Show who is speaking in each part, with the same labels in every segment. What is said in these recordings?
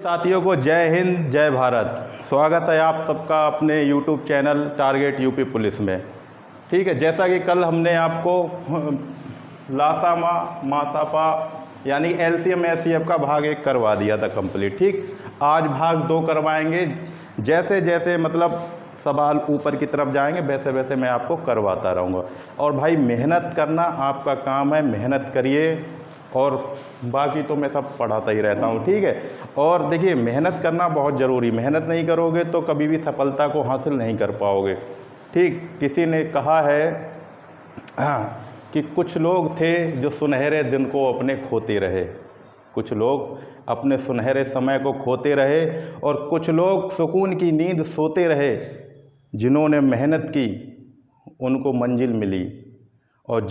Speaker 1: साथियों को जय हिंद जय भारत। स्वागत है आप सबका अपने YouTube channel target UP police में। ठीक है, जैसा कि कल हमने आपको लासामा मासापा यानी LCM SCF का भाग 1 करवा दिया था कंप्लीट। ठीक, आज भाग 2 करवाएंगे। जैसे जैसे मतलब सवाल ऊपर की तरफ जाएंगे वैसे वैसे मैं आपको करवाता रहूँगा। और भाई मेहनत करना आपका काम है, मेहनत करिए। और बाकी तो मैं सब पढ़ाता ही रहता हूँ। ठीक है, और देखिए मेहनत करना बहुत ज़रूरी, मेहनत नहीं करोगे तो कभी भी सफलता को हासिल नहीं कर पाओगे। ठीक, किसी ने कहा है कि कुछ लोग थे जो सुनहरे दिन को अपने खोते रहे, कुछ लोग अपने सुनहरे समय को खोते रहे, और कुछ लोग सुकून की नींद सोते रहे। जिन्होंने मेहनत की उनको मंजिल मिली, और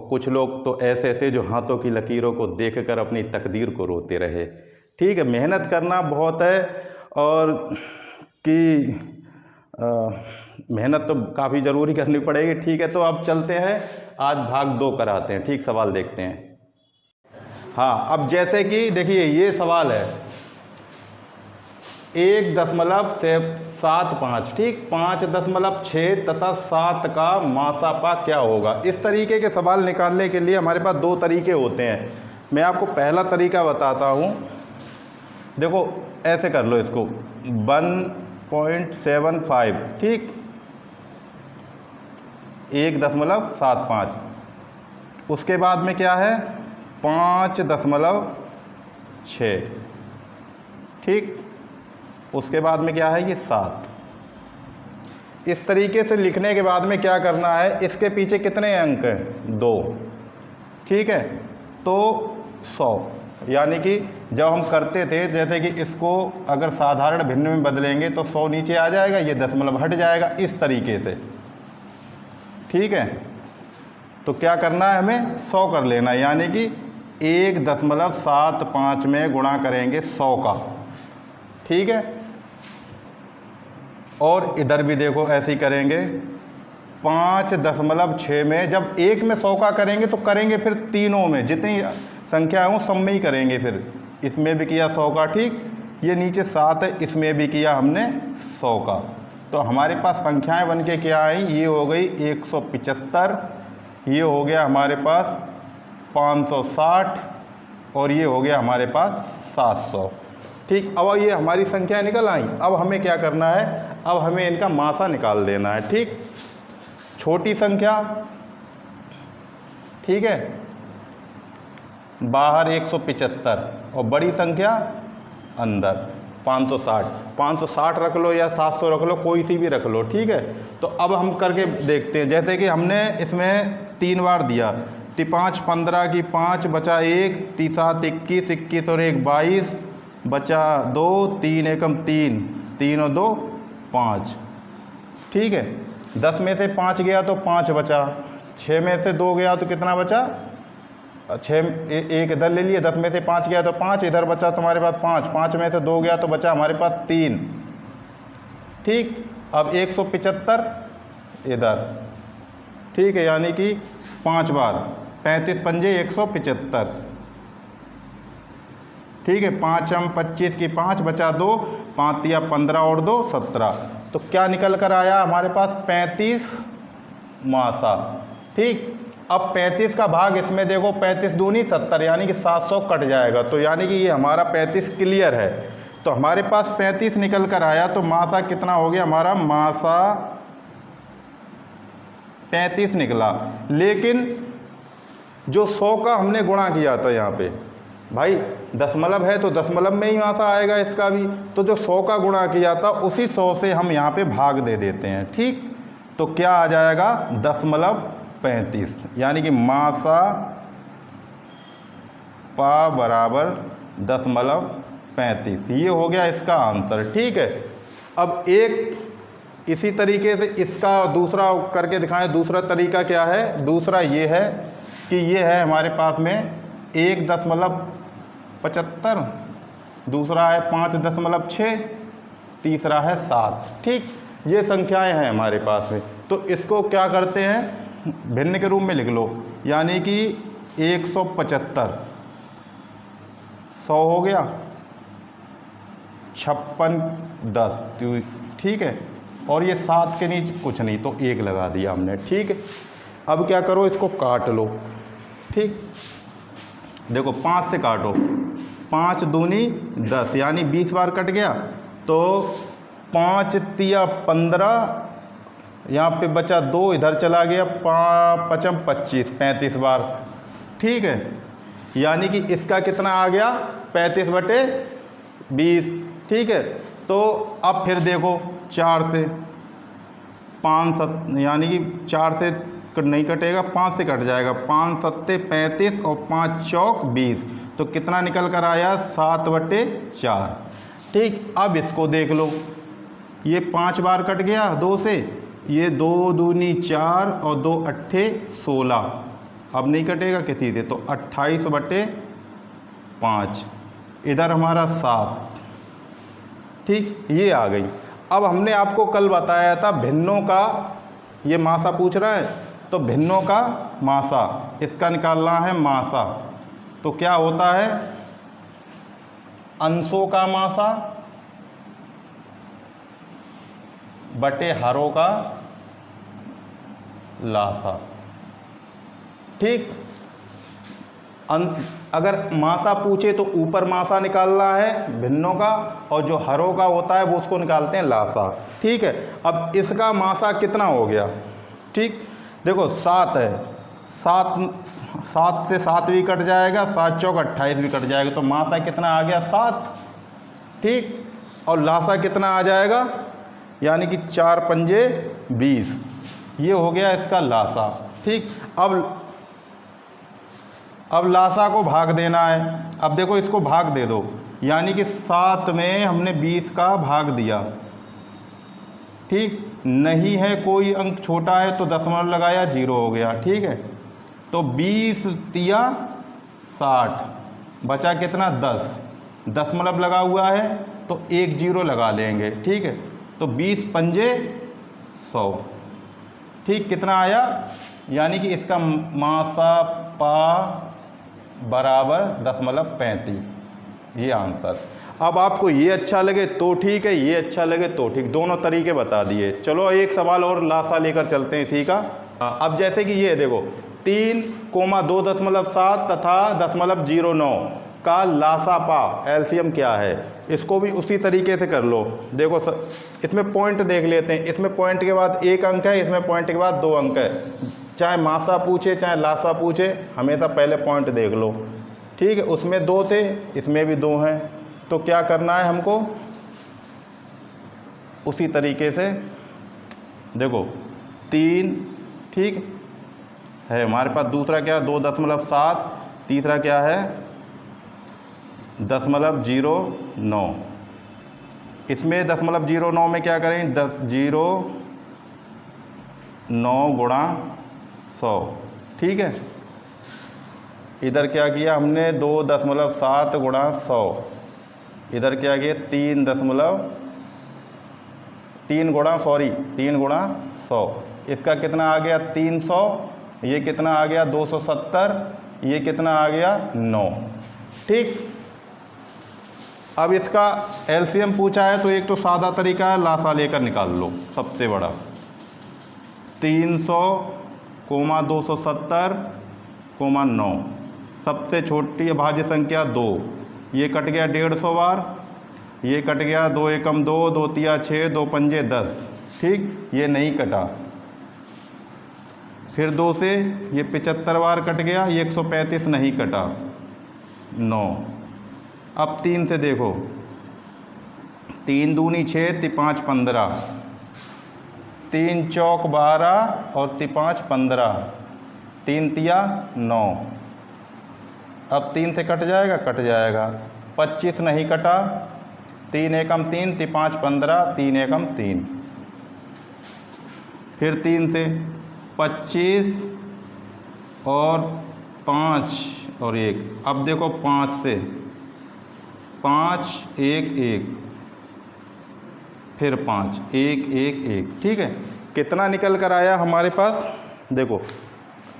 Speaker 1: कुछ लोग तो ऐसे थे जो हाथों की लकीरों को देखकर अपनी तकदीर को रोते रहे। ठीक है, मेहनत करना बहुत है, और कि मेहनत तो काफ़ी ज़रूरी करनी पड़ेगी। ठीक है, तो अब चलते हैं, आज भाग 2 कराते हैं। ठीक, सवाल देखते हैं। हाँ, अब जैसे कि देखिए ये सवाल है 1.75। ठीक, 5.6 तथा 7 का मासापा क्या होगा। इस तरीके के सवाल निकालने के लिए हमारे पास 2 तरीके होते हैं। मैं आपको पहला तरीका बताता हूँ। देखो ऐसे कर लो इसको 1.75। ठीक, 1.75। उसके बाद में क्या है 5.6। ठीक, उसके बाद में क्या है ये 7। इस तरीके से लिखने के बाद में क्या करना है, इसके पीछे कितने अंक हैं 2। ठीक है, तो 100, यानी कि जब हम करते थे जैसे कि इसको अगर साधारण भिन्न में बदलेंगे तो 100 नीचे आ जाएगा, ये दशमलव हट जाएगा इस तरीके से। ठीक है, तो क्या करना है हमें 100 कर लेना है, यानी कि 1.75 में गुणा करेंगे 100 का। ठीक है, और इधर भी देखो ऐसे ही करेंगे 5.6 में, जब 1 में 100 का करेंगे तो करेंगे फिर तीनों में, जितनी संख्या है वो सब में ही करेंगे। फिर इसमें भी किया 100 का। ठीक, ये नीचे 7 है, इसमें भी किया हमने 100 का। तो हमारे पास संख्याएं बन के क्या आई, ये हो गई 175, ये हो गया हमारे पास 560, और ये हो गया हमारे पास 700। ठीक, अब ये हमारी संख्या निकल आई। अब हमें क्या करना है, अब हमें इनका मासा निकाल देना है। ठीक, छोटी संख्या, ठीक है, बाहर 175, और बड़ी संख्या अंदर 560। 560 रख लो या 700 रख लो, कोई सी भी रख लो। ठीक है, तो अब हम करके देखते हैं। जैसे कि हमने इसमें 3 बार दिया, 5 15 की 5 बचा 1, 3 7 21, 21 और 1 22, बचा 2, 3 एकम 3, 3 और 2 5। ठीक है, 10 में से 5 गया तो 5 बचा, 6 में से 2 गया तो कितना बचा 6, एक इधर ले लिए, 10 में से 5 गया तो 5, इधर बचा तुम्हारे पास 5, 5 में से 2 गया तो बचा हमारे पास 3। ठीक, अब 175 इधर। ठीक है, यानी कि 5 बार 35 पंजे 175। ठीक है, 5 हम 25 की 5 बचा 2, 5 या 15 और 2 17। तो क्या निकल कर आया हमारे पास 35 मासा। ठीक, अब 35 का भाग इसमें देखो, 35 दूनी 70, यानी कि 700 कट जाएगा, तो यानी कि ये हमारा 35 क्लियर है। तो हमारे पास 35 निकल कर आया, तो मासा कितना हो गया हमारा, मासा 35 निकला। लेकिन जो 100 का हमने गुणा किया था यहाँ पे, भाई दशमलव है तो दशमलव में ही मासा आएगा इसका भी, तो जो 100 का गुणा किया था उसी 100 से हम यहाँ पे भाग दे देते हैं। ठीक, तो क्या आ जाएगा 0.35, यानी कि मासा पा बराबर 0.35। ये हो गया इसका आंसर। ठीक है, अब एक इसी तरीके से इसका दूसरा करके दिखाएं। दूसरा तरीका क्या है, दूसरा ये है कि ये है हमारे पास में 1.75, दूसरा है 5.6, तीसरा है 7। ठीक, ये संख्याएं हैं हमारे पास में। तो इसको क्या करते हैं, भिन्न के रूप में लिख लो, यानी कि 175 100 हो गया, 56 10, ठीक है। और ये 7 के नीचे कुछ नहीं तो 1 लगा दिया हमने, ठीक है। अब क्या करो, इसको काट लो, ठीक। देखो 5 से काटो, 5 दूनी 10 यानी 20 बार कट गया। तो 5 तिया 15, यहाँ पे बचा 2, इधर चला गया 5 5 25, 35 बार, ठीक है। यानी कि इसका कितना आ गया, 35/20, ठीक है। तो अब फिर देखो 4 से 5 यानी कि 4 से नहीं कटेगा, 5 से कट जाएगा, 5 7 35 और 5 चौक 20, तो कितना निकल कर आया, 7/4, ठीक। अब इसको देख लो, ये 5 बार कट गया 2 से, ये 2 दूनी 4 और 2 अट्ठे 16, अब नहीं कटेगा किसी से, तो 28/5, इधर हमारा 7, ठीक, ये आ गई। अब हमने आपको कल बताया था भिन्नों का, ये मासा पूछ रहा है, तो भिन्नों का मासा, इसका निकालना है मासा। तो क्या होता है, अंशों का मासा बटे हरों का लासा, ठीक। अगर मासा पूछे तो ऊपर मासा निकालना है भिन्नों का, और जो हरों का होता है वो उसको निकालते हैं लासा, ठीक है। अब इसका मासा कितना हो गया, ठीक। देखो 7 है, 7 से 7 भी कट जाएगा, 7 चौक 28 भी कट जाएगा, तो मासा कितना आ गया, 7, ठीक। और लासा कितना आ जाएगा, यानी कि 4 पंजे 20, ये हो गया इसका लासा, ठीक। अब लासा को भाग देना है। अब देखो इसको भाग दे दो, यानी कि 7 में हमने 20 का भाग दिया, ठीक। नहीं है कोई अंक छोटा है तो दशमलव लगाया, 0 हो गया, ठीक है। तो 20 तिया 60, बचा कितना, 10, दशमलव लगा हुआ है तो 1 0 लगा लेंगे, ठीक है। तो 20 पंजे 100, ठीक। कितना आया, यानी कि इसका मासा पा बराबर 0.35, ये आंसर। अब आपको ये अच्छा लगे तो ठीक है, ये अच्छा लगे तो ठीक, दोनों तरीके बता दिए। चलो एक सवाल और लासा लेकर चलते हैं इसी का। अब जैसे कि ये देखो 3,2.7 तथा 0.09 का लासा पा एलसीएम क्या है, इसको भी उसी तरीके से कर लो। देखो इसमें पॉइंट देख लेते हैं, इसमें पॉइंट के बाद 1 अंक है, इसमें पॉइंट के बाद 2 अंक है। चाहे मासा पूछे चाहे लासा पूछे, हमेशा पहले पॉइंट देख लो, ठीक है। उसमें 2 थे, इसमें भी 2 हैं, तो क्या करना है हमको, उसी तरीके से देखो 3, ठीक है। हमारे पास दूसरा क्या है, 2.7, तीसरा क्या है 0.09, इसमें 0.09 में क्या करें, 0.9 गुणा 100, ठीक है। इधर क्या किया हमने, 2.7 गुणा 100, इधर क्या किया 3 गुणा 100, इसका कितना आ गया 300, ये कितना आ गया 270, ये कितना आ गया 9, ठीक। अब इसका एलसीएम पूछा है तो एक तो सादा तरीका है, लासा लेकर निकाल लो। सबसे बड़ा 300, 270, 9, सबसे छोटी अभाज्य संख्या 2, ये कट गया 150 बार, ये कट गया 2 एकम 2, 2 तिया 6, 2 पंजे 10, ठीक, ये नहीं कटा। फिर 2 से ये 75 बार कट गया, ये 135 नहीं कटा, 9। अब 3 से देखो, 3 दूनी 6, 5 15, 3 चौक 12 और 5 15, 3 तिया 9। अब 3 से कट जाएगा, 25 नहीं कटा, 3 एकम 3, 5 15, 3 एकम 3। फिर 3 से 25 और 5 और 1। अब देखो 5 से 5 1 1, फिर 5 1 1 1, ठीक है। कितना निकल कर आया हमारे पास, देखो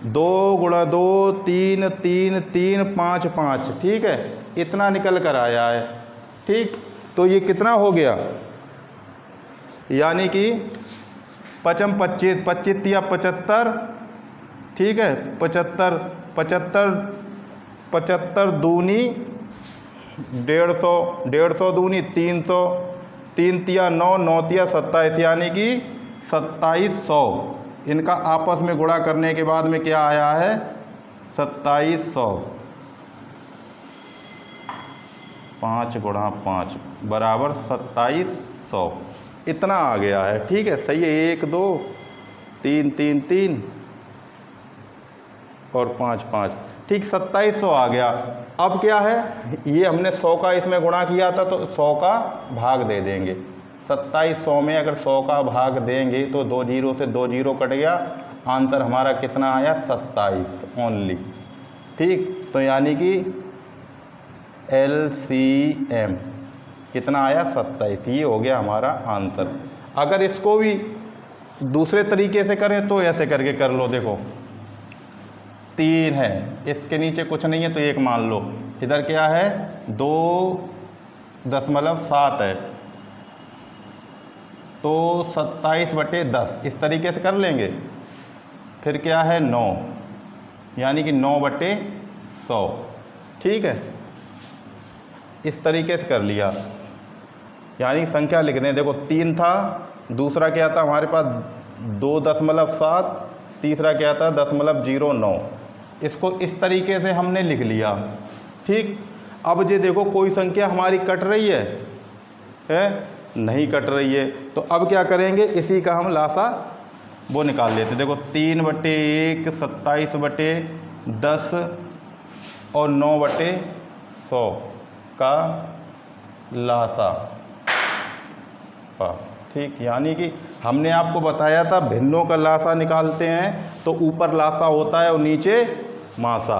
Speaker 1: 2 गुणा 2 3 3 3 5 5, ठीक है, इतना निकल कर आया है, ठीक। तो ये कितना हो गया, यानी कि 5 25, 25 या 75, ठीक है, 75 75 75 दूनी 150, 150 दूनी 300, 3 तिया 9, 9 तिया 27, यानी कि 2700। इनका आपस में गुणा करने के बाद में क्या आया है, 2700। 5 × 5 बराबर 2700, इतना आ गया है। ठीक है, सही है। 1 2 3 3 3 और 5 5, ठीक, 2700 आ गया। अब क्या है, ये हमने 100 का इसमें गुणा किया था, तो 100 का भाग दे देंगे। 2700 में अगर 100 का भाग देंगे तो 2 जीरो से 2 जीरो कट गया, आंसर हमारा कितना आया, 27 ओनली। ठीक, तो यानी कि LCM कितना आया, 27। ये हो गया हमारा आंसर। अगर इसको भी दूसरे तरीके से करें तो ऐसे करके कर लो, देखो 3 है, इसके नीचे कुछ नहीं है तो 1 मान लो, इधर क्या है 2.7 है, तो 27/10 इस तरीके से कर लेंगे। फिर क्या है 9, यानी कि 9/100। ठीक है, इस तरीके से कर लिया, यानी संख्या लिख दें। देखो 3 था, दूसरा क्या था हमारे पास 2.7, तीसरा क्या था 0.09। इसको इस तरीके से हमने लिख लिया। ठीक, अब ये देखो कोई संख्या हमारी कट रही है? नहीं कट रही है, तो अब क्या करेंगे, इसी का हम लासा वो निकाल लेते। देखो 3/1 27/10 और 9/100 का लासा। ठीक, यानी कि हमने आपको बताया था भिन्नों का लासा निकालते हैं तो ऊपर लासा होता है और नीचे मासा।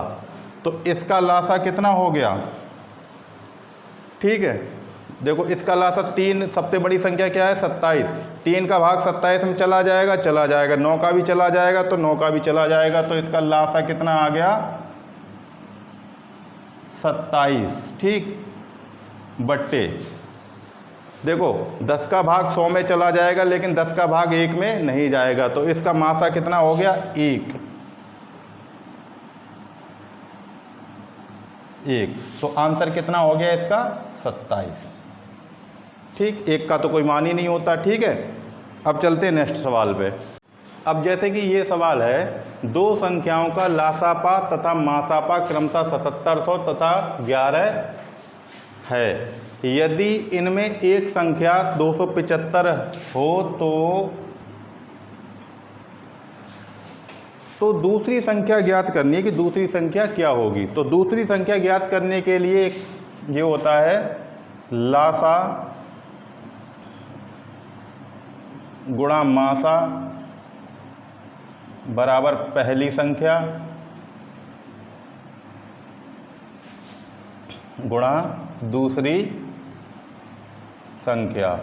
Speaker 1: तो इसका लासा कितना हो गया, ठीक है, देखो इसका लासा 3, सबसे बड़ी संख्या क्या है 27, 3 का भाग 27 में चला जाएगा, 9 का भी चला जाएगा तो 9 का भी चला जाएगा, तो इसका लासा कितना आ गया 27। ठीक, बट्टे देखो 10 का भाग 100 में चला जाएगा लेकिन 10 का भाग 1 में नहीं जाएगा, तो इसका मासा कितना हो गया 1। तो आंसर कितना हो गया इसका 27। ठीक, 1 का तो कोई मान ही नहीं होता। ठीक है, अब चलते हैं नेक्स्ट सवाल पे। अब जैसे कि ये सवाल है, 2 संख्याओं का लासापा तथा मासापा क्रमशः 7700 तथा 11 है। यदि इनमें एक संख्या 275 हो तो दूसरी संख्या ज्ञात करनी है कि दूसरी संख्या क्या होगी। तो दूसरी संख्या ज्ञात करने के लिए ये होता है लासा गुणा मासा बराबर पहली संख्या गुणा दूसरी संख्या।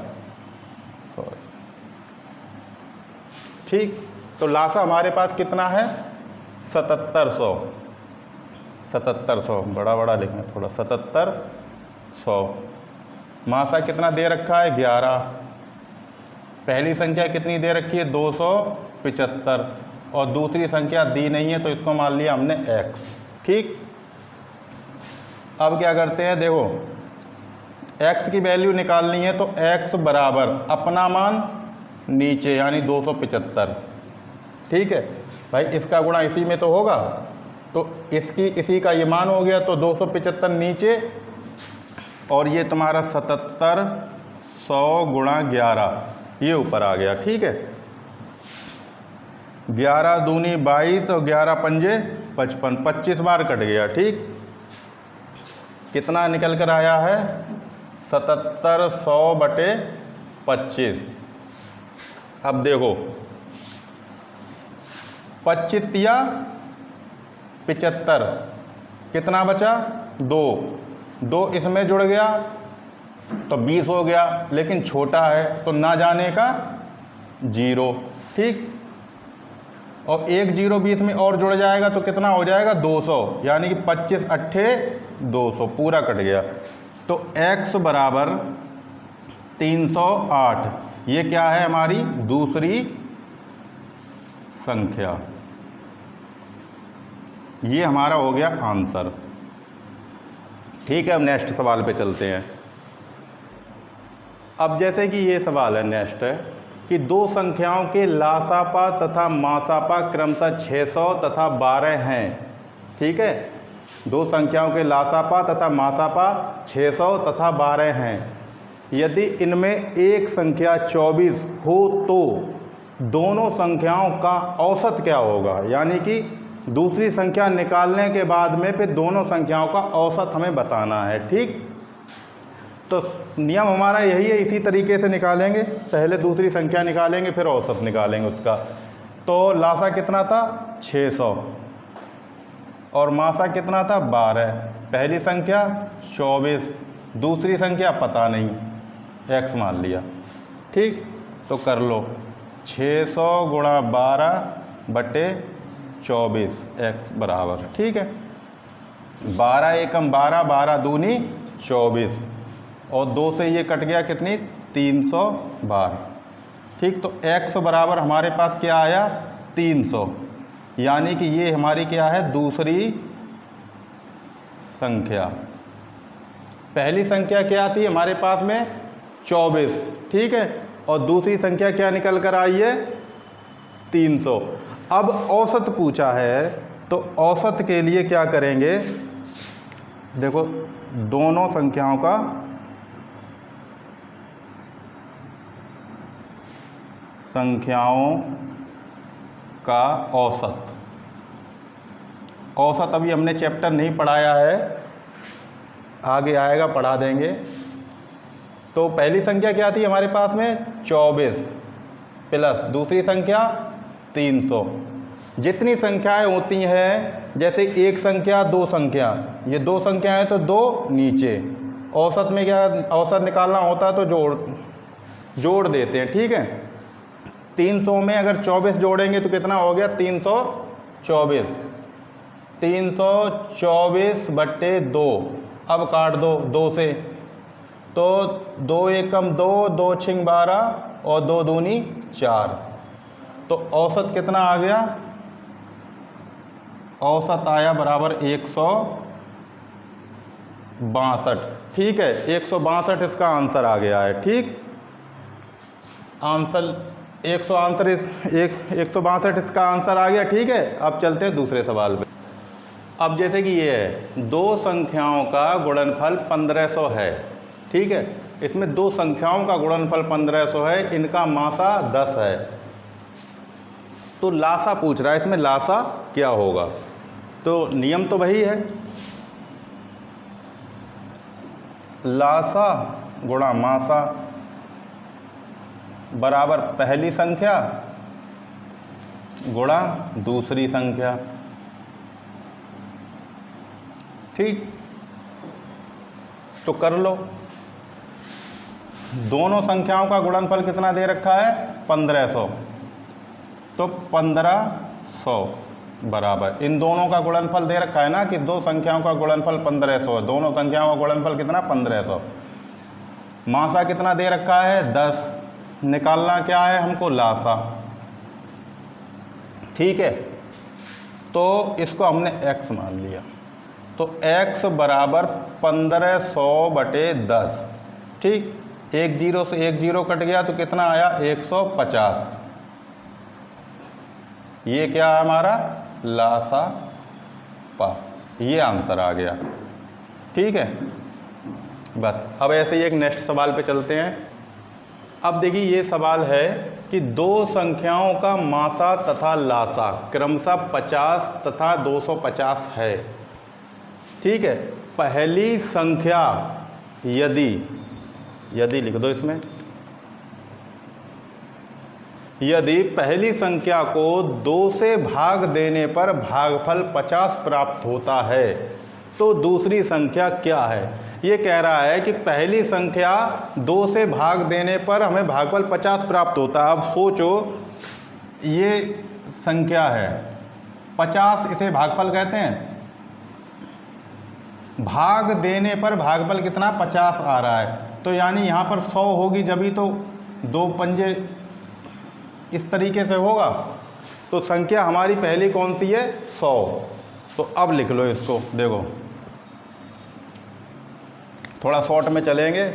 Speaker 1: ठीक, तो लासा हमारे पास कितना है 7700, 7700 बड़ा लिखना थोड़ा, 7700। मासा कितना दे रखा है 11। पहली संख्या कितनी दे रखी है 275 और दूसरी संख्या दी नहीं है तो इसको मान लिया हमने x। ठीक, अब क्या करते हैं, देखो x की वैल्यू निकालनी है तो x बराबर अपना मान नीचे यानी 275। ठीक है भाई, इसका गुणा इसी में तो होगा, तो इसी का ये मान हो गया, तो 275 नीचे और ये तुम्हारा 7700 गुणा 11 ये ऊपर आ गया। ठीक है, 11 दूनी 22 और 11 पंजे 55, 25 बार कट गया। ठीक, कितना निकल कर आया है 7700/25। अब देखो 25 या 75 कितना बचा 2 इसमें जुड़ गया तो 20 हो गया, लेकिन छोटा है तो ना जाने का 0। ठीक, और 1 0 20 में और जुड़ जाएगा तो कितना हो जाएगा 200, यानी कि 25 8 200 पूरा कट गया। तो x बराबर 308। ये क्या है हमारी दूसरी संख्या। ये हमारा हो गया आंसर। ठीक है, अब नेक्स्ट सवाल पे चलते हैं। अब जैसे कि ये सवाल है नेक्स्ट है कि दो संख्याओं के लासापा तथा मासापा क्रमशः 600 तथा 12 हैं। ठीक है, दो संख्याओं के लासापा तथा मासापा 600 तथा 12 हैं। यदि इनमें एक संख्या 24 हो तो दोनों संख्याओं का औसत क्या होगा। यानी कि दूसरी संख्या निकालने के बाद में फिर दोनों संख्याओं का औसत हमें बताना है। ठीक, तो नियम हमारा यही है, इसी तरीके से निकालेंगे। पहले दूसरी संख्या निकालेंगे फिर औसत निकालेंगे उसका। तो लासा कितना था 600 और मासा कितना था 12। पहली संख्या 24, दूसरी संख्या पता नहीं, x मान लिया। ठीक, तो कर लो 600 गुणा 12 बटे 24 x बराबर। ठीक है, 12 एकम 12, 12 दूनी 24 और 2 से ये कट गया कितनी 312। ठीक, तो x बराबर हमारे पास क्या आया 300। यानी कि ये हमारी क्या है दूसरी संख्या। पहली संख्या क्या थी हमारे पास में 24। ठीक है, और दूसरी संख्या क्या निकल कर आई है 300। अब औसत पूछा है तो औसत के लिए क्या करेंगे, देखो दोनों संख्याओं का औसत। औसत अभी हमने चैप्टर नहीं पढ़ाया है, आगे आएगा पढ़ा देंगे। तो पहली संख्या क्या थी हमारे पास में 24 प्लस दूसरी संख्या 300। जितनी संख्याएं होती हैं, जैसे एक संख्या दो संख्या, ये दो संख्याएं तो दो नीचे, औसत में क्या औसत निकालना होता है तो जोड़ देते हैं। ठीक है, 300 में अगर 24 जोड़ेंगे तो कितना हो गया 324। 324 बट्टे 2, अब काट दो 2 से, तो 2 एकम 2, 2 छिंग 12 और 2 दूनी 4। तो औसत कितना आ गया, औसत आया बराबर 162। ठीक है, 162 इसका आंसर आ गया है। ठीक, आंसर 162 इसका आंसर आ गया। ठीक है, अब चलते हैं दूसरे सवाल पे। अब जैसे कि ये है दो संख्याओं का गुणनफल 1500 है। ठीक है, इसमें दो संख्याओं का गुणनफल 1500 है, इनका मासा 10 है। तो लासा पूछ रहा है, इसमें लासा क्या होगा। तो नियम तो वही है, लासा गुणा मासा बराबर पहली संख्या गुणा दूसरी संख्या। ठीक, तो कर लो। दोनों संख्याओं का गुणनफल कितना दे रखा है 1500, तो 1500 बराबर इन दोनों का गुणनफल दे रखा है ना कि दो संख्याओं का गुणनफल 1500 है, दोनों संख्याओं का गुणनफल कितना 1500। मासा कितना दे रखा है 10, निकालना क्या है हमको लासा। ठीक है, तो इसको हमने x मान लिया, तो x बराबर 1500 बटे 10। ठीक, एक जीरो से एक जीरो कट गया तो कितना आया 150। ये क्या है हमारा लासा पा, ये आंसर आ गया। ठीक है, बस अब ऐसे ही एक नेक्स्ट सवाल पे चलते हैं। अब देखिए ये सवाल है कि दो संख्याओं का मासा तथा लासा क्रमशः 50 तथा 250 है। ठीक है, पहली संख्या यदि लिख दो इसमें, यदि पहली संख्या को 2 से भाग देने पर भागफल 50 प्राप्त होता है तो दूसरी संख्या क्या है। ये कह रहा है कि पहली संख्या 2 से भाग देने पर हमें भागफल 50 प्राप्त होता है। अब सोचो ये संख्या है 50, इसे भागफल कहते हैं। भाग देने पर भागफल कितना 50 आ रहा है, तो यानी यहाँ पर 100 होगी, जभी तो 2 पंजे इस तरीके से होगा। तो संख्या हमारी पहली कौन सी है? 100। तो अब लिख लो इसको, देखो थोड़ा शॉर्ट में चलेंगे।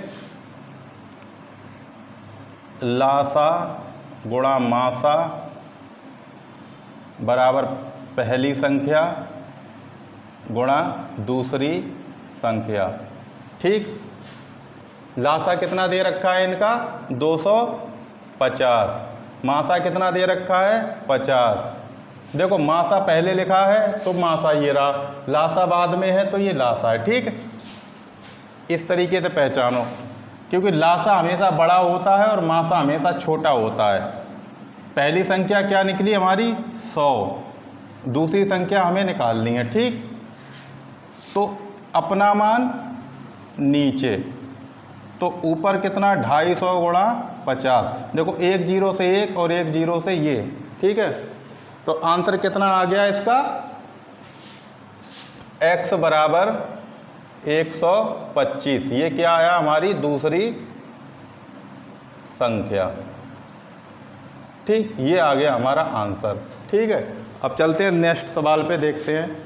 Speaker 1: लासा गुणा मासा बराबर पहली संख्या गुणा दूसरी संख्या। ठीक, लासा कितना दे रखा है इनका? 250। मासा कितना दे रखा है? 50। देखो मासा पहले लिखा है तो मासा ये रहा, लासा बाद में है तो ये लासा है। ठीक, इस तरीके से पहचानो, क्योंकि लासा हमेशा बड़ा होता है और मासा हमेशा छोटा होता है। पहली संख्या क्या निकली हमारी? 100। दूसरी संख्या हमें निकालनी है। ठीक, तो अपना मान नीचे, तो ऊपर कितना? 250 गुणा 50। देखो एक जीरो से एक और एक जीरो से ये। ठीक है, तो आंसर कितना आ गया इसका? x बराबर 125। ये क्या आया? हमारी दूसरी संख्या। ठीक, ये आ गया हमारा आंसर। ठीक है, अब चलते हैं नेक्स्ट सवाल पे, देखते हैं।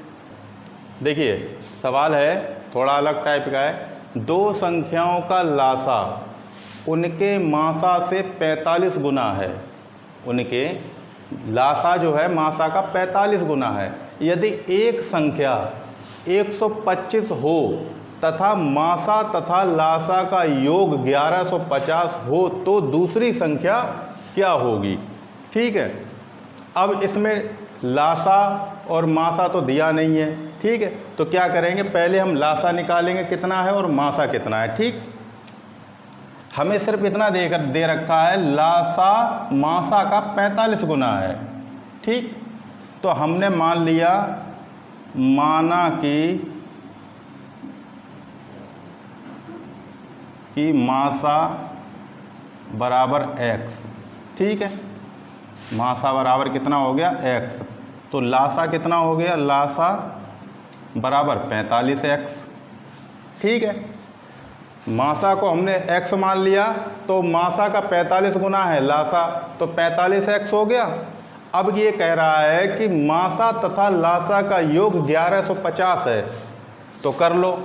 Speaker 1: देखिए सवाल है थोड़ा अलग टाइप का है। दो संख्याओं का लासा उनके मासा से 45 गुना है। उनके लासा जो है मासा का 45 गुना है। यदि एक संख्या 125 हो तथा मासा तथा लासा का योग 1150 हो तो दूसरी संख्या क्या होगी? ठीक है, अब इसमें लासा और मासा तो दिया नहीं है। ठीक है, तो क्या करेंगे? पहले हम लासा निकालेंगे कितना है और मासा कितना है। ठीक, हमें सिर्फ इतना दे रखा है, लासा मासा का 45 गुना है। ठीक, तो हमने मान लिया, माना कि मासा बराबर x। ठीक है, मासा बराबर कितना हो गया? x। तो लासा कितना हो गया? लासा बराबर 45x। ठीक है, मासा को हमने x मान लिया, तो मासा का 45 गुना है लासा, तो 45x हो गया। अब ये कह रहा है कि मासा तथा लासा का योग 1150 है, तो कर लो,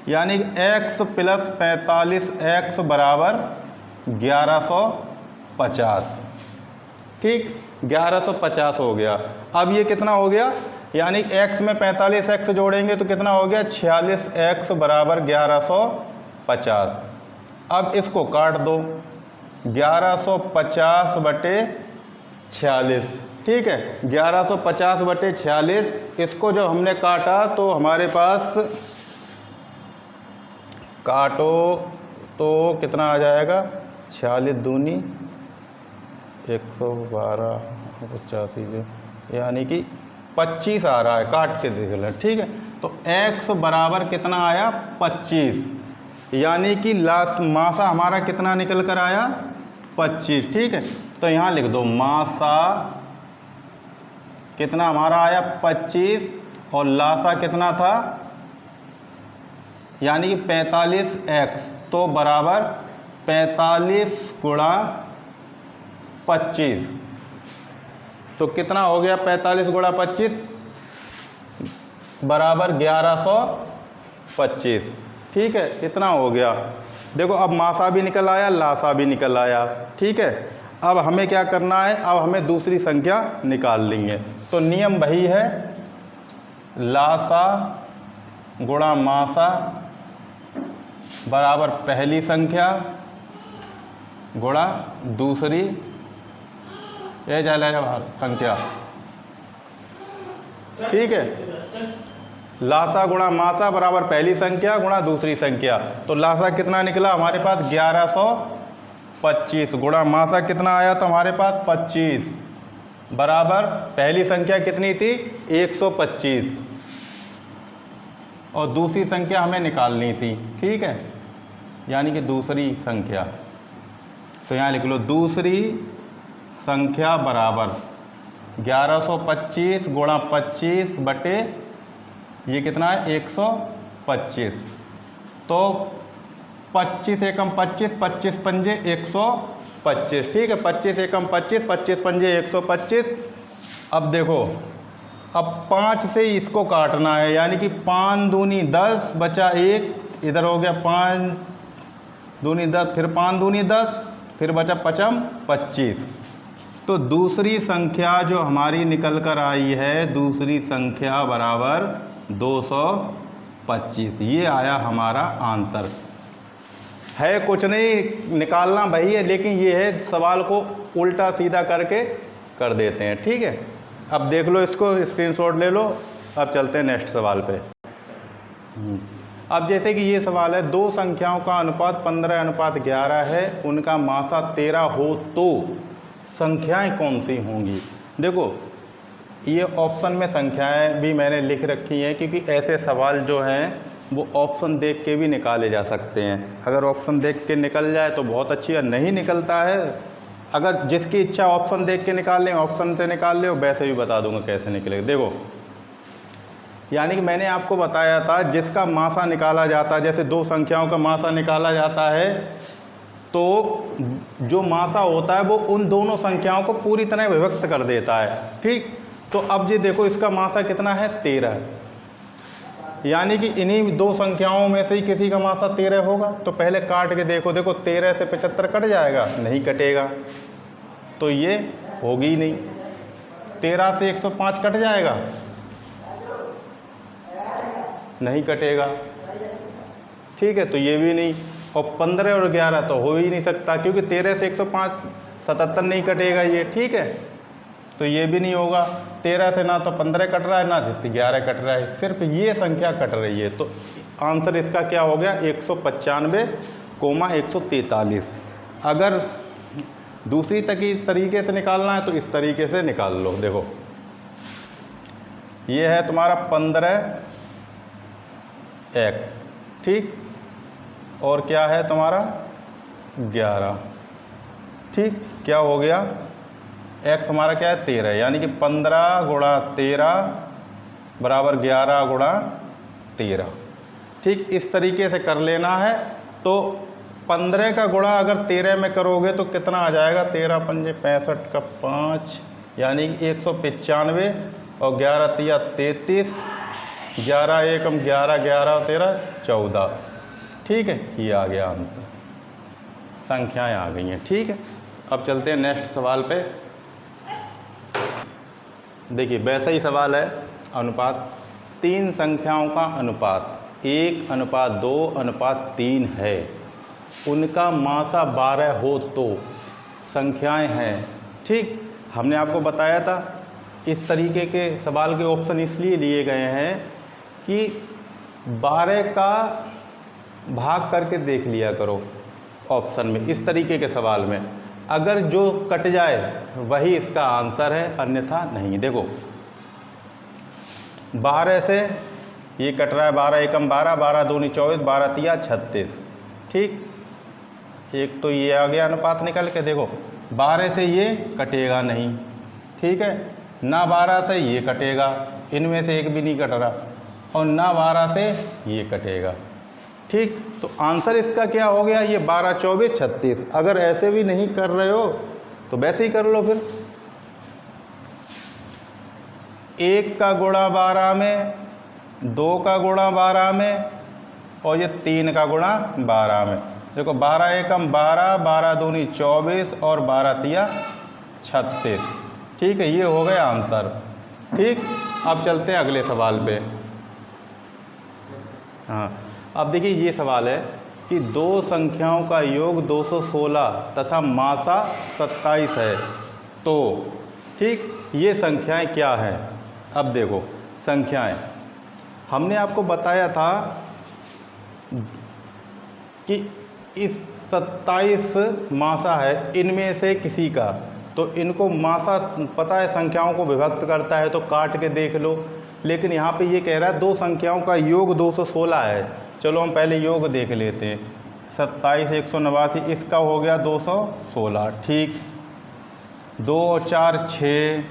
Speaker 1: यानी x प्लस 45x बराबर 1150। ठीक, 1150 हो गया। अब ये कितना हो गया? यानी x में 45x जोड़ेंगे तो कितना हो गया? 46x बराबर 1150। अब इसको काट दो, 1150 बटे 46। ठीक है, 1150 बटे 46, इसको जब हमने काटा तो हमारे पास, काटो तो कितना आ जाएगा? 46 दूनी 112 85, यानी कि 25 आ रहा है। काट के देख लें। ठीक है, तो x बराबर कितना आया? 25, यानी कि मासा हमारा कितना निकल कर आया? 25। ठीक है, तो यहाँ लिख दो, मासा कितना हमारा आया? 25, और लासा कितना था? यानी कि 45x, तो बराबर 45 गुणा 25। तो कितना हो गया? 45 गुणा 25 बराबर 1125। ठीक है, इतना हो गया। देखो अब मासा भी निकल आया, लासा भी निकल आया। ठीक है, अब हमें क्या करना है? अब हमें दूसरी संख्या निकाल लेंगे। तो नियम वही है, लासा गुणा मासा बराबर पहली संख्या गुणा दूसरी संख्या। ठीक है, लासा गुणा मासा बराबर पहली संख्या गुणा दूसरी संख्या। तो लासा कितना निकला हमारे पास? 1125 गुणा मासा कितना आया? तो हमारे पास 25 बराबर पहली संख्या कितनी थी? 125, और दूसरी संख्या हमें निकालनी थी। ठीक है, यानी कि दूसरी संख्या। तो यहाँ लिख लो, दूसरी संख्या बराबर 1125 गुणा 25 बटे ये कितना है? 125। तो 25 एकम 25, 25 पंजे 125, ठीक है। 25 एकम 25, 25 पंजे 125। अब देखो, अब 5 से इसको काटना है, यानी कि 5 दूनी 10 बचा 1, इधर हो गया 5 दूनी 10, फिर 5 दूनी 10, फिर बचा 5 25। तो दूसरी संख्या जो हमारी निकल कर आई है, दूसरी संख्या बराबर 225। ये आया हमारा आंसर। है कुछ नहीं, निकालना वही है, लेकिन ये है सवाल को उल्टा सीधा करके कर देते हैं, ठीक है। अब देख लो, इसको स्क्रीनशॉट ले लो। अब चलते हैं नेक्स्ट सवाल पे। अब जैसे कि ये सवाल है, दो संख्याओं का अनुपात 15:11 है, उनका मासा 13 हो तो संख्याएं कौन सी होंगी। देखो, ये ऑप्शन में संख्याएं भी मैंने लिख रखी हैं, क्योंकि ऐसे सवाल जो हैं वो ऑप्शन देख के भी निकाले जा सकते हैं। अगर ऑप्शन देख के निकल जाए तो बहुत अच्छी, और नहीं निकलता है, अगर जिसकी इच्छा ऑप्शन देख के निकाल लें, ऑप्शन से निकाल ले, वैसे भी बता दूंगा कैसे निकलेगा। देखो, यानी कि मैंने आपको बताया था, जिसका मासा निकाला जाता है, जैसे दो संख्याओं का मासा निकाला जाता है, तो जो मासा होता है वो उन दोनों संख्याओं को पूरी तरह विभक्त कर देता है, ठीक। तो अब ये देखो, इसका मासा कितना है, 13, यानी कि इन्हीं दो संख्याओं में से ही किसी का मासा 13 होगा। तो पहले काट के देखो, देखो 13 से 75 कट जाएगा, नहीं कटेगा, तो ये होगी ही नहीं। 13 से 105 कट जाएगा, नहीं कटेगा, ठीक है, तो ये भी नहीं। और 15 और 11 तो हो ही नहीं सकता, क्योंकि 13 से 105 77 नहीं कटेगा ये, ठीक है, तो ये भी नहीं होगा। 13 से ना तो 15 कट रहा है, ना 11 कट रहा है, सिर्फ ये संख्या कट रही है। तो आंसर इसका क्या हो गया, 195,143। अगर दूसरी तरीके से निकालना है तो इस तरीके से निकाल लो। देखो, ये है तुम्हारा 15x, ठीक, और क्या है तुम्हारा 11, ठीक। क्या हो गया, x हमारा क्या है 13, यानी कि 15 गुणा 13 बराबर 11 गुणा 13, ठीक। इस तरीके से कर लेना है। तो 15 का गुणा अगर 13 में करोगे तो कितना आ जाएगा, 13 पंजे 65 का 5, यानी 195, और 11 तिया 33, 11 एकम 11, 11 और 13 14, ठीक है। ये आ गया आंसर, संख्याएं आ गई हैं, ठीक है। अब चलते हैं नेक्स्ट सवाल पे। देखिए, वैसा ही सवाल है, अनुपात। तीन संख्याओं का अनुपात 1:2:3 है, उनका मासा 12 हो तो संख्याएं हैं, ठीक। हमने आपको बताया था, इस तरीके के सवाल के ऑप्शन इसलिए लिए गए हैं कि 12 का भाग करके देख लिया करो ऑप्शन में, इस तरीके के सवाल में। अगर जो कट जाए वही इसका आंसर है, अन्यथा नहीं। देखो, 12 से ये कट रहा है, 12 एकम 12, 12 दूनी 24, 12 तिया 36, ठीक। एक तो ये आ गया अनुपात निकल के। देखो, 12 से ये कटेगा नहीं, ठीक है, ना 12 से ये कटेगा, इनमें से एक भी नहीं कट रहा, और ना 12 से ये कटेगा, ठीक। तो आंसर इसका क्या हो गया, ये 12, 24, 36। अगर ऐसे भी नहीं कर रहे हो तो वैसे ही कर लो फिर। 1 का गुणा 12 में, 2 का गुणा 12 में, और ये 3 का गुणा 12 में। देखो, 12 एकम 12, 12 दूनी 24, और 12 तिया 36, ठीक है। ये हो गया आंसर, ठीक। अब चलते हैं अगले सवाल पे। हाँ, अब देखिए, ये सवाल है कि दो संख्याओं का योग 216 तथा मासा 27 है, तो ठीक, ये संख्याएं क्या हैं। अब देखो, संख्याएं हमने आपको बताया था कि इस 27 मासा है, इनमें से किसी का, तो इनको मासा पता है संख्याओं को विभक्त करता है, तो काट के देख लो। लेकिन यहाँ पे ये कह रहा है दो संख्याओं का योग 216 है। चलो हम पहले योग देख लेते हैं। 27 189, इसका हो गया 216, ठीक। 2 और 4 6,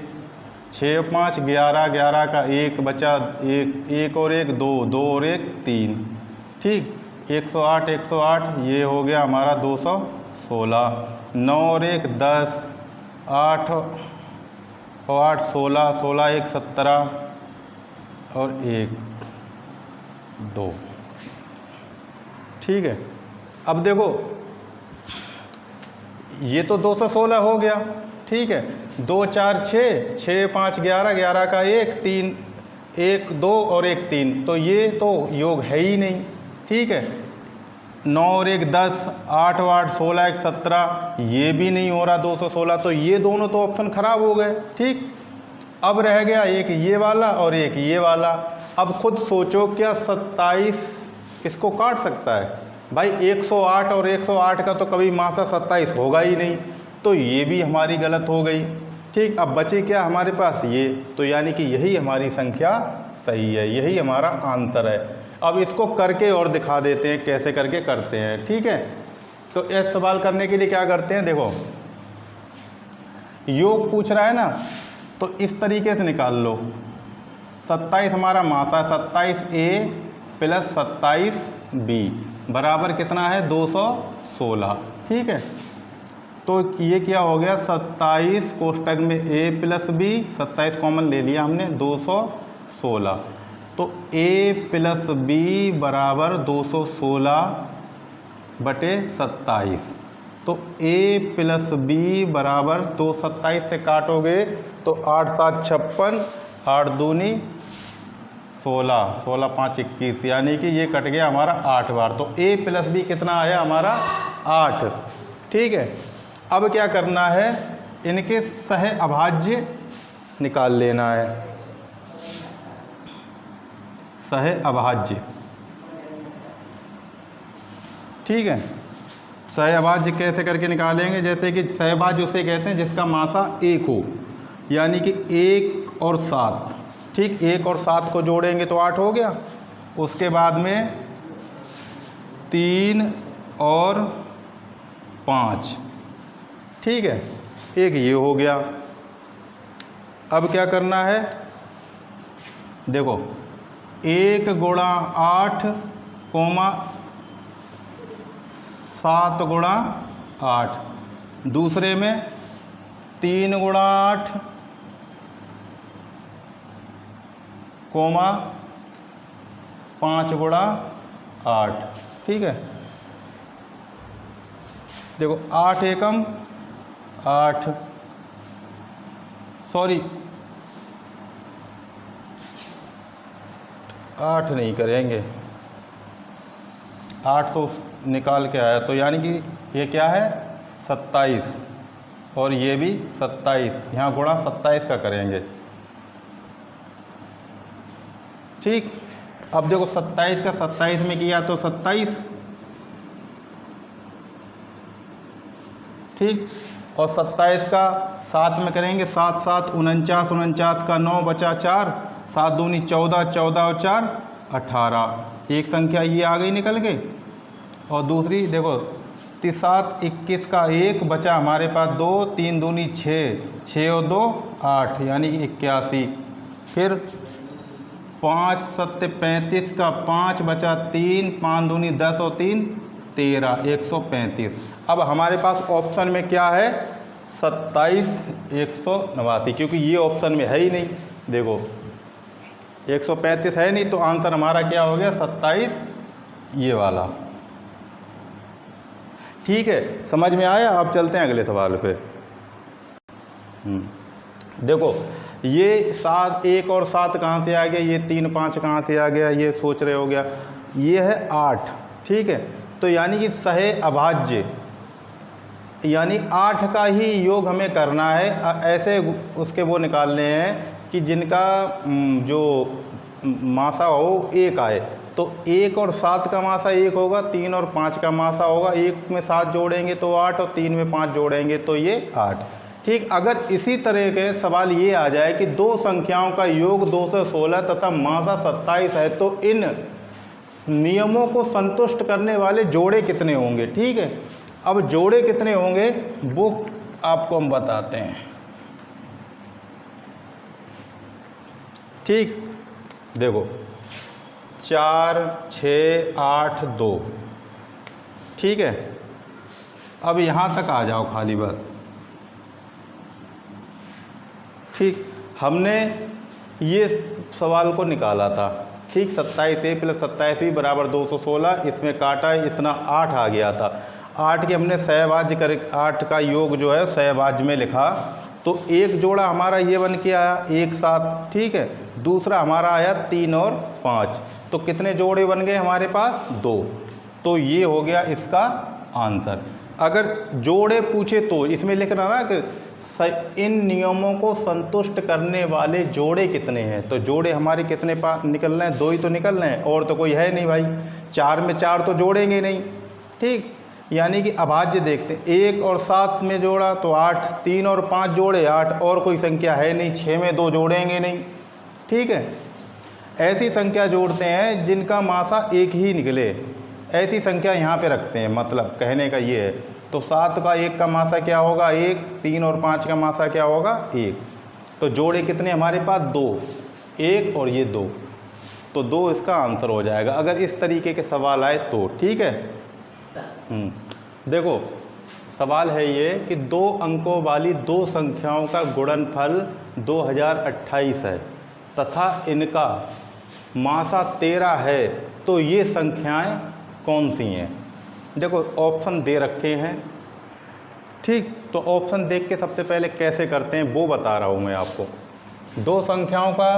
Speaker 1: 6 और 5 11, 11 का 1 बचा, 1 और 1 2, 2 और 1 3, ठीक। 108 108 ये हो गया हमारा 216। 9 और 1 10, 8 और 8 16, 16 1 17 और 1 2। ठीक है, अब देखो ये तो 216 हो गया। ठीक है, 2 4 6, 6 5 11, 11 का 1 3, 1 2 और 1 3, तो ये तो योग है ही नहीं। ठीक है, 9 और 1 10, 8 और 8 16 1 17, ये भी नहीं हो रहा 216, तो ये दोनों तो ऑप्शन खराब हो गए। ठीक, अब रह गया एक ये वाला और एक ये वाला। अब खुद सोचो, क्या 27 इसको काट सकता है? भाई 108 और 108 का तो कभी मासा 27 होगा ही नहीं, तो ये भी हमारी गलत हो गई। ठीक, अब बचे क्या हमारे पास ये, तो यानी कि यही हमारी संख्या सही है, यही हमारा आंसर है। अब इसको करके और दिखा देते हैं कैसे करके करते हैं। ठीक है, तो इस सवाल करने के लिए क्या करते हैं, देखो योग पूछ रहा है ना, तो इस तरीके से निकाल लो। 27 हमारा मासा है, 27A प्लस 27B बराबर कितना है 216। ठीक है, तो ये क्या हो गया 27 कोष्टक में A प्लस B, 27 कॉमन ले लिया हमने, 216। तो A प्लस B बराबर 216 बटे 27। तो A प्लस B बराबर 227 से काटोगे तो 8 7 56, 8 दूनी 16, 16 5 21, यानी कि ये कट गया हमारा 8 बार। तो A प्लस B कितना आया हमारा 8। ठीक है, अब क्या करना है, इनके सह अभाज्य निकाल लेना है। सह अभाज्य, ठीक है, सहअभाज्य कैसे करके निकालेंगे, जैसे कि सहभाज्य उसे कहते हैं जिसका मासा 1 हो, यानी कि 1 और 7। ठीक, 1 और 7 को जोड़ेंगे तो 8 हो गया, उसके बाद में 3 और 5। ठीक है, एक ये हो गया। अब क्या करना है, देखो 1 गुणा 8 कोमा 7 गुणा 8, दूसरे में 3 गुणा 8 कोमा 5 गुणा 8। ठीक है, देखो 8 एकम 8, सॉरी 8 नहीं करेंगे, 8 तो निकाल के आया, तो यानी कि ये क्या है 27 और ये भी 27, यहाँ गुणा 27 का करेंगे। ठीक, अब देखो 27 का 27 में किया तो 27। ठीक, और 27 का 7 में करेंगे, 7 7 49, 49 का 9 बचा 4, 7 दूनी 14, 14 और 4 18। एक संख्या ये आ गई निकल के, और दूसरी देखो 7 21 का 1 बचा हमारे पास 2, 3 दूनी 6, 6 और 2 8, यानी कि 81। फिर 5 7 35 का 5 बचा 3, 5 दूनी 10 और 3 13, 135। अब हमारे पास ऑप्शन में क्या है 27 189, क्योंकि ये ऑप्शन में है ही नहीं। देखो 135 है नहीं, तो आंसर हमारा क्या हो गया 27 ये वाला। ठीक है, समझ में आया। अब चलते हैं अगले सवाल पे। देखो ये 7 1 और 7 कहाँ से आ गया, ये 3 5 कहाँ से आ गया, ये सोच रहे हो गया, ये है 8। ठीक है, तो यानी कि सह अभाज्य यानी 8 का ही योग हमें करना है। ऐसे उसके वो निकालने हैं कि जिनका जो मासा हो 1 आए, तो 1 और 7 का मासा 1 होगा, 3 और 5 का मासा होगा, 1 में 7 जोड़ेंगे तो 8 और 3 में 5 जोड़ेंगे तो ये 8। ठीक, अगर इसी तरह के सवाल ये आ जाए कि दो संख्याओं का योग 216 तथा मासा 27 है, तो इन नियमों को संतुष्ट करने वाले जोड़े कितने होंगे। ठीक है, अब जोड़े कितने होंगे वो आपको हम बताते हैं। ठीक, देखो 4 6 8 2। ठीक है, अब यहाँ तक आ जाओ खाली बस। ठीक, हमने ये सवाल को निकाला था। ठीक, 27A + 27B = 216। इसमें काटा, इतना 8 आ गया था। 8 के हमने सहभाज्य कर 8 का योग जो है सहभाज्य में लिखा, तो एक जोड़ा हमारा ये बन के आया 1 7। ठीक है, दूसरा हमारा आया 3 और 5। तो कितने जोड़े बन गए हमारे पास? 2। तो ये हो गया इसका आंसर। अगर जोड़े पूछे तो इसमें लिखना ना कि इन नियमों को संतुष्ट करने वाले जोड़े कितने हैं। तो जोड़े हमारे कितने पास निकल रहे हैं? 2 ही तो निकल रहे हैं, और तो कोई है नहीं भाई। 4 में 4 तो जोड़ेंगे नहीं। ठीक, यानी कि अभाज्य देखते हैं। 1 और 7 में जोड़ा तो 8, 3 और 5 जोड़े 8, और कोई संख्या है नहीं। 6 में 2 जोड़ेंगे नहीं। ठीक है, ऐसी संख्या जोड़ते हैं जिनका मासा एक ही निकले, ऐसी संख्या यहाँ पे रखते हैं। मतलब कहने का ये है। तो 7 का 1 का मासा क्या होगा? 1। 3 और 5 का मासा क्या होगा? 1। तो जोड़े कितने हमारे पास? 2। 1 और ये 2, तो 2 इसका आंसर हो जाएगा अगर इस तरीके के सवाल आए तो। ठीक है, देखो सवाल है ये कि 2 अंकों वाली 2 संख्याओं का गुणनफल 2028 है तथा इनका मासा 13 है, तो ये संख्याएं कौन सी हैं? देखो ऑप्शन दे रखे हैं। ठीक, तो ऑप्शन देख के सबसे पहले कैसे करते हैं वो बता रहा हूँ मैं आपको। 2 संख्याओं का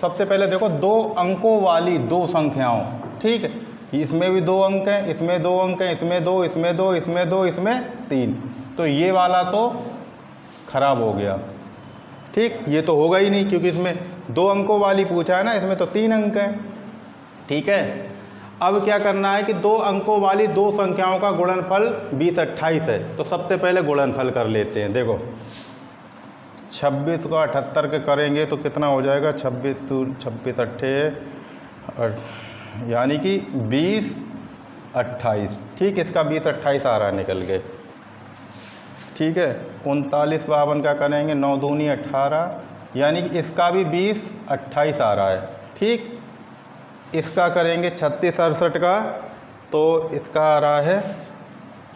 Speaker 1: सबसे पहले देखो 2 अंकों वाली 2 संख्याओं। ठीक है, इसमें भी 2 अंक हैं, इसमें 2 अंक हैं, इसमें 2, इसमें 2, इसमें 2, इसमें 3। तो ये वाला तो खराब हो गया। ठीक, ये तो होगा ही नहीं क्योंकि इसमें 2 अंकों वाली पूछा है ना, इसमें तो 3 अंक हैं। ठीक है, अब क्या करना है कि 2 अंकों वाली 2 संख्याओं का गुणनफल 2028 है। तो सबसे पहले गुणनफल कर लेते हैं। देखो 26 को 78 के करेंगे तो कितना हो जाएगा? 26 26 8 यानी कि 20 28। ठीक, इसका 20 28 आ रहा है, निकल गए। ठीक है, 39 52 का करेंगे, 9 दूनी 18, यानी कि इसका भी 20 28 आ रहा है। ठीक, इसका करेंगे 36 68 का, तो इसका आ रहा है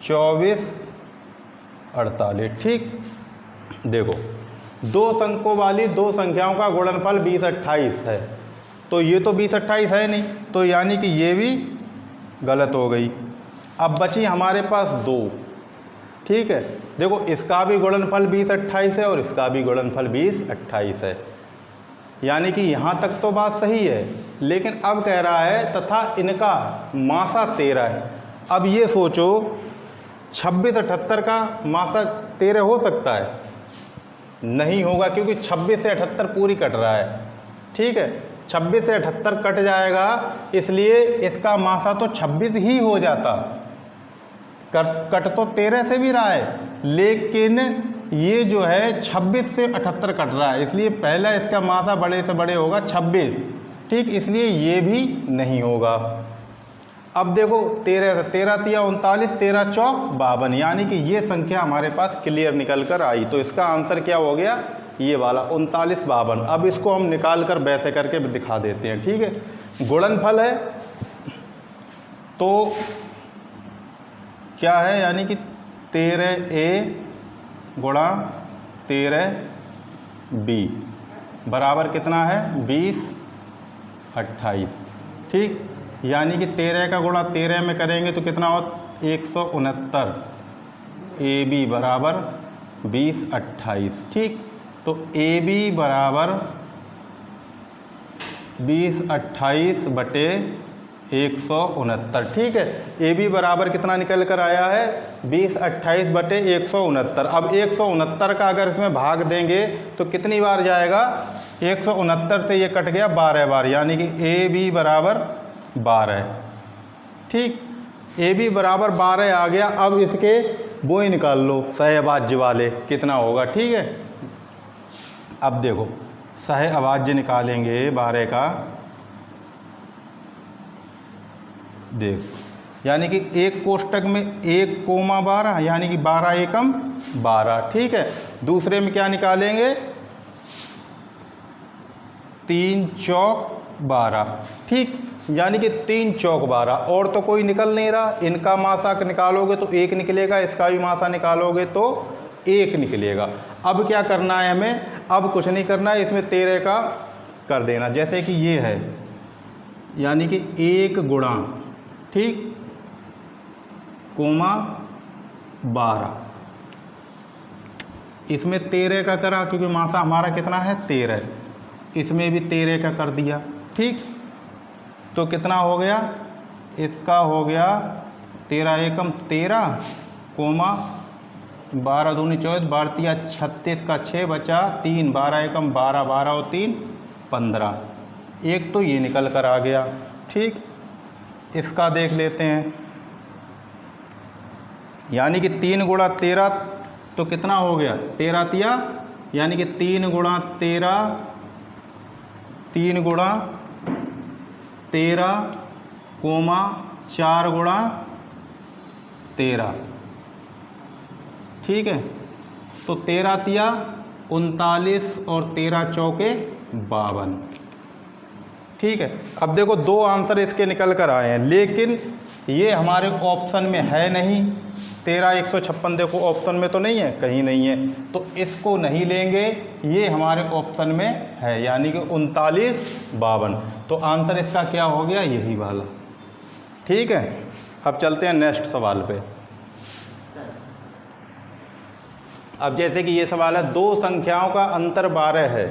Speaker 1: 24 48। ठीक, देखो 2 अंकों वाली 2 संख्याओं का गुणनफल 20 28 है, तो ये तो 20 28 है नहीं, तो यानी कि ये भी गलत हो गई। अब बची हमारे पास 2। ठीक है, देखो इसका भी गुणनफल 20 28 है और इसका भी गुणनफल 20 28 है, यानी कि यहाँ तक तो बात सही है। लेकिन अब कह रहा है तथा इनका मासा 13 है। अब ये सोचो 26 78 का मासा 13 हो सकता है? नहीं होगा, क्योंकि 26 से 78 पूरी कट रहा है। ठीक है, 26 से 78 कट जाएगा, इसलिए इसका मासा तो 26 ही हो जाता। कट तो 13 से भी रहा है, लेकिन ये जो है 26 से 78 कट रहा है, इसलिए पहला इसका मासा बड़े से बड़े होगा 26। ठीक, इसलिए ये भी नहीं होगा। अब देखो 13 से 13 तिया 39, 13 चौक 52, यानी कि ये संख्या हमारे पास क्लियर निकल कर आई। तो इसका आंसर क्या हो गया? ये वाला 39 52। अब इसको हम निकाल कर वैसे करके दिखा देते हैं। ठीक है, गुणनफल है तो क्या है? यानी कि 13A गुणा 13B बराबर कितना है? 20 28। ठीक, यानी कि 13 का गुणा 13 में करेंगे तो कितना हो? 169। AB बराबर 20 28। ठीक, तो AB बराबर 20 28 बटे 169। ठीक है, AB बराबर कितना निकल कर आया है? 20 28 बटे 169। अब 169 का अगर इसमें भाग देंगे तो कितनी बार जाएगा? 169 से ये कट गया 12 बार, यानी कि AB बराबर 12। ठीक, AB बराबर 12 आ गया। अब इसके वो ही निकाल लो सहअभाज्य वाले, कितना होगा। ठीक है, अब देखो सहअभाज्य निकालेंगे 12 का। देख, यानी कि एक कोष्टक में 1,12 यानी कि 12 एकम 12। ठीक है, दूसरे में क्या निकालेंगे? 3 चौक 12। ठीक, यानी कि 3 चौक 12, और तो कोई निकल नहीं रहा। इनका मासा निकालोगे तो 1 निकलेगा, इसका भी मासा निकालोगे तो 1 निकलेगा। अब क्या करना है हमें? अब कुछ नहीं करना है, इसमें 13 का कर देना। जैसे कि ये है, यानी कि 1 गुणा, ठीक, कोमा 12, इसमें 13 का करा क्योंकि मासा हमारा कितना है 13, इसमें भी 13 का कर दिया। ठीक, तो कितना हो गया? इसका हो गया 13 एकम 13, कोमा 12 दूनी 24, 12 तिया 36 का 6 बचा 3, 12 एकम 12, 12 और 3 15। एक तो ये निकल कर आ गया। ठीक, इसका देख लेते हैं, यानी कि 3 गुणा 13 तो कितना हो गया? 13 तिया, यानी कि 3 गुणा 13, 3 गुणा 13, कोमा 4 गुणा 13। ठीक है, तो 13 तिया 39 और 13 चौके 52। ठीक है, अब देखो 2 आंसर इसके निकल कर आए हैं, लेकिन ये हमारे ऑप्शन में है नहीं। 13 156 देखो ऑप्शन में तो नहीं है, कहीं नहीं है, तो इसको नहीं लेंगे। ये हमारे ऑप्शन में है, यानी कि 39 52। तो आंसर इसका क्या हो गया? यही वाला। ठीक है, अब चलते हैं नेक्स्ट सवाल पे। अब जैसे कि ये सवाल है, 2 संख्याओं का अंतर 12 है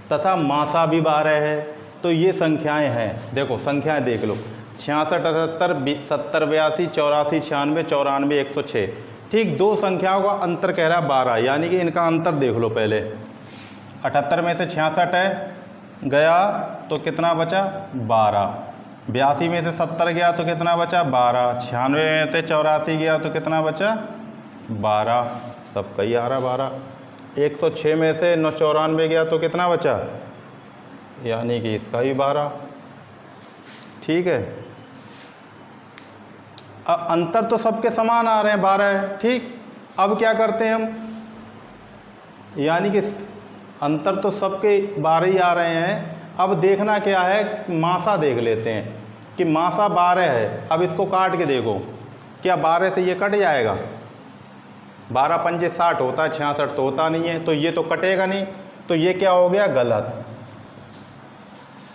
Speaker 1: तथा मासा भी 12 है, तो ये संख्याएं हैं। देखो संख्याएं देख लो, 66 78 70 82 84 96 94 106। ठीक, 2 संख्याओं का अंतर कह रहा है 12, यानी कि इनका अंतर देख लो पहले। 78 में से 66 है गया तो कितना बचा? 12। 82 में से 70 गया तो कितना बचा? 12। 96 में से 84 गया तो कितना बचा? 12। सबका ही आ रहा 12। 106 में से 94 गया तो कितना बचा? यानी कि इसका ही 12। ठीक है, अब अंतर तो सबके समान आ रहे हैं 12 है। ठीक, अब क्या करते हैं हम, यानी कि अंतर तो सबके 12 ही आ रहे हैं। अब देखना क्या है, मासा देख लेते हैं कि मासा 12 है। अब इसको काट के देखो, क्या 12 से ये कट जाएगा? 12 पंजे 60 होता है, 66 तो होता नहीं है, तो ये तो कटेगा नहीं। तो ये क्या हो गया? गलत।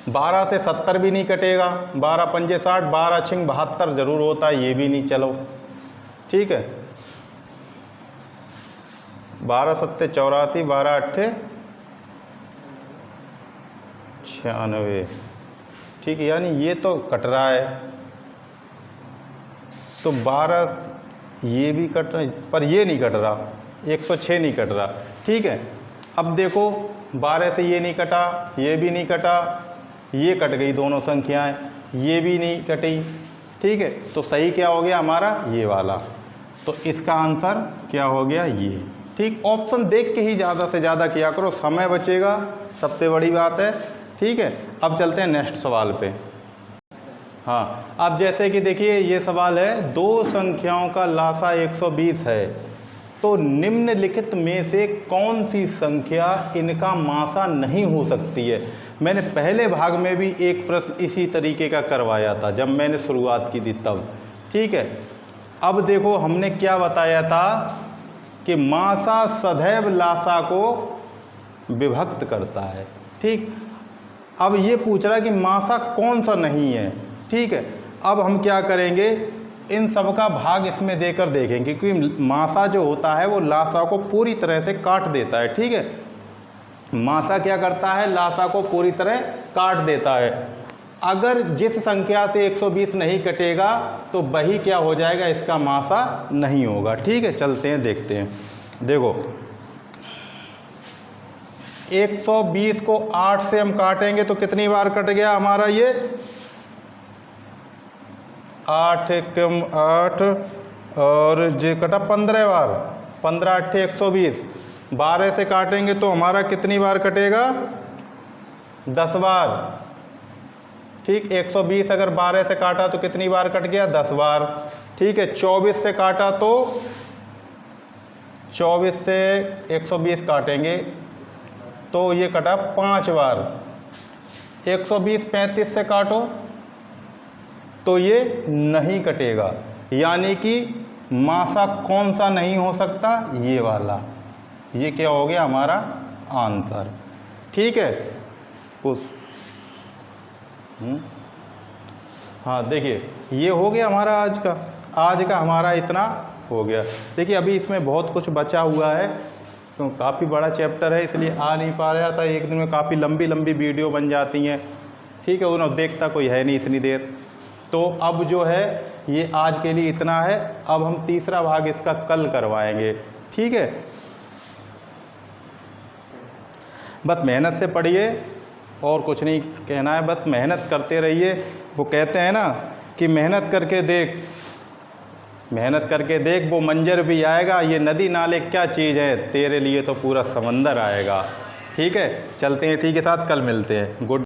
Speaker 1: 12 से 70 भी नहीं कटेगा, 12 पंजे 60, 12 छिंग 72 जरूर होता है, ये भी नहीं। चलो ठीक है, 12 सत्ते 84, 12 अट्ठे 96। ठीक है, यानी ये तो कट रहा है, तो 12 ये भी कट रहा है, पर ये नहीं कट रहा, 106 नहीं कट रहा। ठीक है, अब देखो 12 से ये नहीं कटा, ये भी नहीं कटा, ये कट गई दोनों संख्याएं, ये भी नहीं कटी। ठीक है, तो सही क्या हो गया हमारा? ये वाला। तो इसका आंसर क्या हो गया? ये। ठीक, ऑप्शन देख के ही ज़्यादा से ज़्यादा किया करो, समय बचेगा, सबसे बड़ी बात है। ठीक है, अब चलते हैं नेक्स्ट सवाल पे। हाँ, अब जैसे कि देखिए ये सवाल है, 2 संख्याओं का लासा 120 है, तो निम्नलिखित में से कौन सी संख्या इनका मासा नहीं हो सकती है? मैंने पहले भाग में भी एक प्रश्न इसी तरीके का करवाया था जब मैंने शुरुआत की थी तब। ठीक है, अब देखो हमने क्या बताया था कि मासा सदैव लासा को विभक्त करता है। ठीक, अब ये पूछ रहा है कि मासा कौन सा नहीं है। ठीक है, अब हम क्या करेंगे, इन सब का भाग इसमें देकर देखेंगे, क्योंकि मासा जो होता है वो लासा को पूरी तरह से काट देता है। ठीक है, मासा क्या करता है? लासा को पूरी तरह काट देता है। अगर जिस संख्या से 120 नहीं कटेगा तो वही क्या हो जाएगा? इसका मासा नहीं होगा। ठीक है, चलते हैं देखते हैं। देखो 120 को 8 से हम काटेंगे तो कितनी बार कट गया हमारा? ये 8 एकम 8 और जे कटा 15 बार, 15 अट्ठे 120। 12 से काटेंगे तो हमारा कितनी बार कटेगा? 10 बार। ठीक, 120 अगर 12 से काटा तो कितनी बार कट गया? 10 बार। ठीक है, 24 से काटा तो 24 से 120 काटेंगे तो ये कटा 5 बार। 120 35 से काटो तो ये नहीं कटेगा, यानी कि मासा कौन सा नहीं हो सकता, ये वाला। ये क्या हो गया हमारा आंसर। ठीक है, पुश। हाँ देखिए, ये हो गया हमारा आज का हमारा इतना हो गया। देखिए अभी इसमें बहुत कुछ बचा हुआ है, तो काफ़ी बड़ा चैप्टर है, इसलिए आ नहीं पा रहा था। एक दिन में काफ़ी लंबी लंबी वीडियो बन जाती हैं। ठीक है, उन्हें देखता कोई है नहीं इतनी देर। तो अब जो है ये आज के लिए इतना है। अब हम तीसरा भाग इसका कल करवाएंगे। ठीक है, बस मेहनत से पढ़िए और कुछ नहीं कहना है, बस मेहनत करते रहिए। वो कहते हैं ना कि मेहनत करके देख वो मंजर भी आएगा। ये नदी नाले क्या चीज़ है, तेरे लिए तो पूरा समंदर आएगा। ठीक है, चलते हैं इसी के साथ, कल मिलते हैं। गुड।